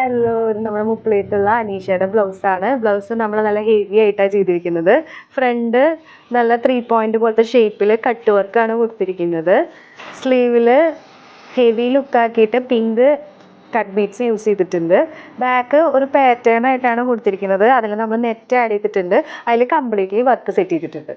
Hello, ഇത് നമ്മുടെ മുപ്പിലേറ്റുള്ള അനീഷയുടെ ബ്ലൗസാണ്. Blouse നമ്മൾ നല്ല ഹെവി ആയിട്ടാണ് ചെയ്തിരിക്കുന്നത്. ഫ്രണ്ട് നല്ല 3 പോയിന്റ് പോലത്തെ ഷേപ്പിൽ കട്ട് വർക്കാണ് കൊടുത്തിരിക്കുന്നത്. സ്ലീവിൽ ഹെവി ലുക്കാക്കിയിട്ട് പിങ്ക് കട്ട് ബീഡ്സ് യൂസ് ചെയ്തിട്ടുണ്ട്. ബാക്ക് ഒരു പാറ്റേൺ ആയിട്ടാണ് കൊടുത്തിരിക്കുന്നത്. അതിൽ നമ്മൾ നെറ്റ് ആഡ് ചെയ്തിട്ടുണ്ട്. അതിൽ കംപ്ലീറ്റ്ലി വർക്ക് സെറ്റ് ചെയ്തിട്ടുണ്ട്.